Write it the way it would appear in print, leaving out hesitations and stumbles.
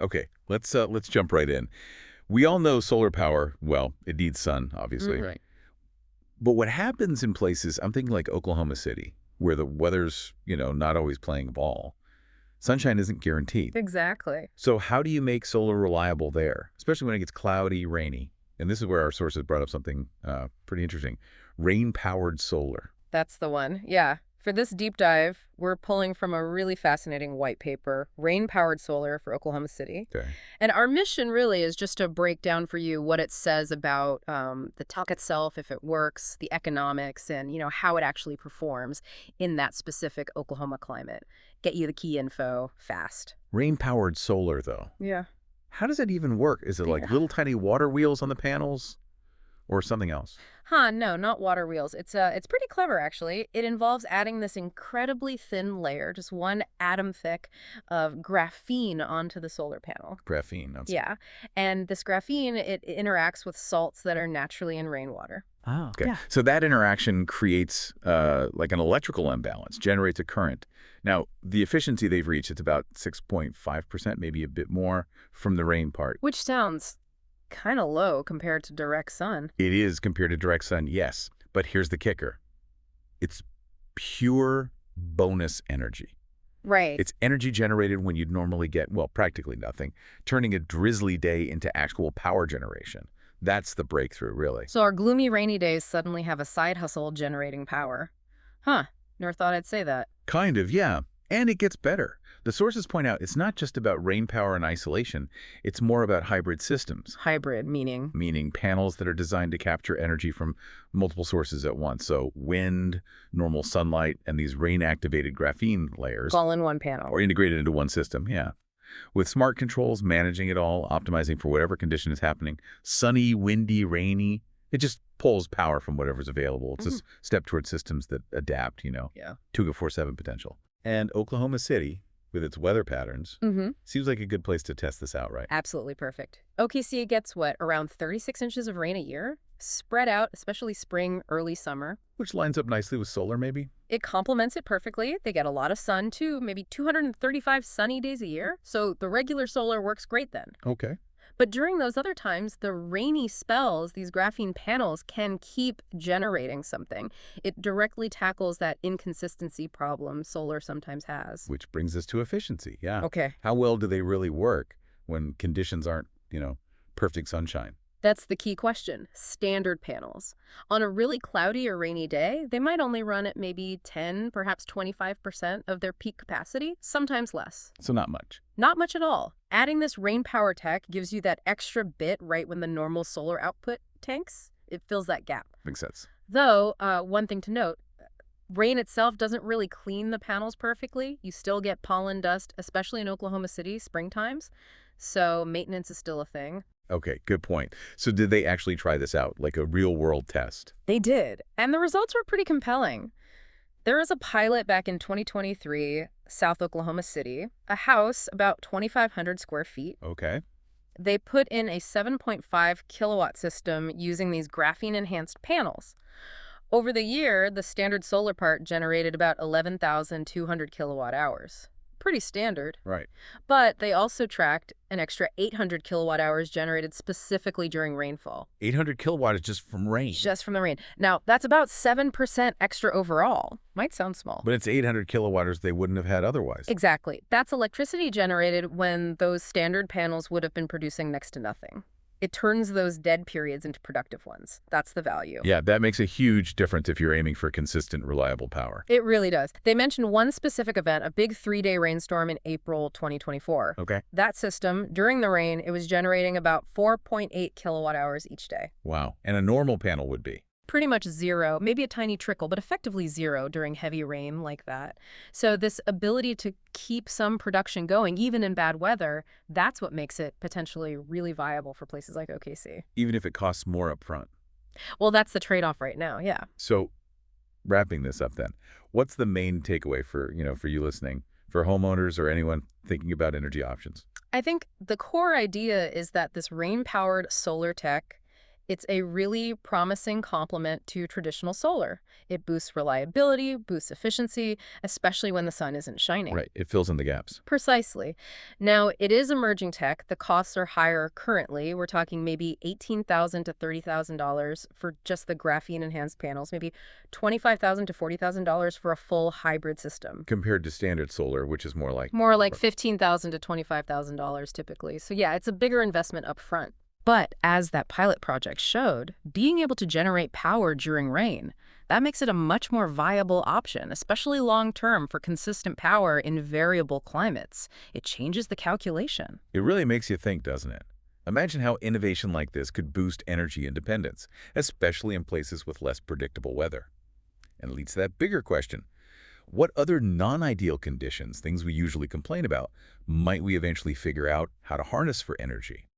Okay, let's jump right in. We all know solar power, well, it needs sun, obviously. Right. But what happens in places, I'm thinking like Oklahoma City, where the weather's, not always playing ball. Sunshine isn't guaranteed. Exactly. So how do you make solar reliable there, especially when it gets cloudy, rainy? And this is where our sources brought up something pretty interesting. Rain-powered solar. That's the one. Yeah. For this deep dive, we're pulling from a really fascinating white paper, Rain-Powered Solar for Oklahoma City. Okay. And our mission really is just to break down for you what it says about the tech itself, if it works, the economics, and, how it actually performs in that specific Oklahoma climate. Get you the key info fast. Rain-powered solar, though. Yeah. How does that even work? Is it like little tiny water wheels on the panels or something else? No, not water wheels. It's pretty clever, actually. It involves adding this incredibly thin layer, just one atom thick, of graphene onto the solar panel. Graphene. Yeah. And this graphene, it interacts with salts that are naturally in rainwater. Oh, Okay. yeah. So that interaction creates like an electrical imbalance, generates a current. Now, the efficiency they've reached, it's about 6.5%, maybe a bit more from the rain part. Which sounds kind of low compared to direct sun. It is compared to direct sun, yes. But here's the kicker. It's pure bonus energy. Right. It's energy generated when you'd normally get, well, practically nothing, turning a drizzly day into actual power generation. That's the breakthrough, really. So our gloomy rainy days suddenly have a side hustle generating power. Huh. Never thought I'd say that. Kind of, yeah. And it gets better. The sources point out it's not just about rain power and isolation. It's more about hybrid systems. Hybrid, meaning? Meaning panels that are designed to capture energy from multiple sources at once. So wind, normal sunlight, and these rain-activated graphene layers. All in one panel. Or integrated into one system, yeah. With smart controls, managing it all, optimizing for whatever condition is happening. Sunny, windy, rainy. It just pulls power from whatever's available. It's a step towards systems that adapt, Yeah. 2-4-7 potential. And Oklahoma City, with its weather patterns, seems like a good place to test this out, right? Absolutely perfect. OKC gets, around 36 inches of rain a year, spread out, especially spring, early summer. Which lines up nicely with solar, maybe? It complements it perfectly. They get a lot of sun, too, maybe 235 sunny days a year. So the regular solar works great then. Okay. But during those other times, the rainy spells, these graphene panels can keep generating something. It directly tackles that inconsistency problem solar sometimes has. Which brings us to efficiency, yeah. Okay. How well do they really work when conditions aren't, perfect sunshine? That's the key question. Standard panels. On a really cloudy or rainy day, they might only run at maybe 10, perhaps 25% of their peak capacity, sometimes less. So not much. Not much at all. Adding this rain power tech gives you that extra bit right when the normal solar output tanks. It fills that gap. Makes sense. Though, one thing to note, rain itself doesn't really clean the panels perfectly. You still get pollen dust, especially in Oklahoma City, spring times. So maintenance is still a thing. Okay, good point. So did they actually try this out, like a real-world test? They did, and the results were pretty compelling. There was a pilot back in 2023, South Oklahoma City, a house about 2,500 square feet. Okay. They put in a 7.5 kilowatt system using these graphene-enhanced panels. Over the year, the standard solar part generated about 11,200 kilowatt hours. Pretty standard. Right. But they also tracked an extra 800 kilowatt hours generated specifically during rainfall. 800 kilowatt is just from rain. Just from the rain. Now, that's about 7% extra overall. Might sound small. But it's 800 kilowatters they wouldn't have had otherwise. Exactly. That's electricity generated when those standard panels would have been producing next to nothing. It turns those dead periods into productive ones. That's the value. Yeah, that makes a huge difference if you're aiming for consistent, reliable power. It really does. They mentioned one specific event, a big 3-day rainstorm in April 2024. Okay. That system, during the rain, it was generating about 4.8 kilowatt hours each day. Wow. And a normal panel would be? Pretty much zero, maybe a tiny trickle, but effectively zero during heavy rain like that. So this ability to keep some production going, even in bad weather, that's what makes it potentially really viable for places like OKC. Even if it costs more up front. Well, that's the trade-off right now, yeah. So wrapping this up then, what's the main takeaway for you listening, for homeowners or anyone thinking about energy options? I think the core idea is that this rain-powered solar tech, It's a really promising complement to traditional solar. It boosts reliability, boosts efficiency, especially when the sun isn't shining. Right, it fills in the gaps. Precisely. Now, it is emerging tech. The costs are higher currently. We're talking maybe $18,000 to $30,000 for just the graphene-enhanced panels, maybe $25,000 to $40,000 for a full hybrid system. Compared to standard solar, which is more like... More like $15,000 to $25,000 typically. So yeah, it's a bigger investment up front. But as that pilot project showed, being able to generate power during rain, that makes it a much more viable option, especially long-term for consistent power in variable climates. It changes the calculation. It really makes you think, doesn't it? Imagine how innovation like this could boost energy independence, especially in places with less predictable weather. And it leads to that bigger question. What other non-ideal conditions, things we usually complain about, might we eventually figure out how to harness for energy?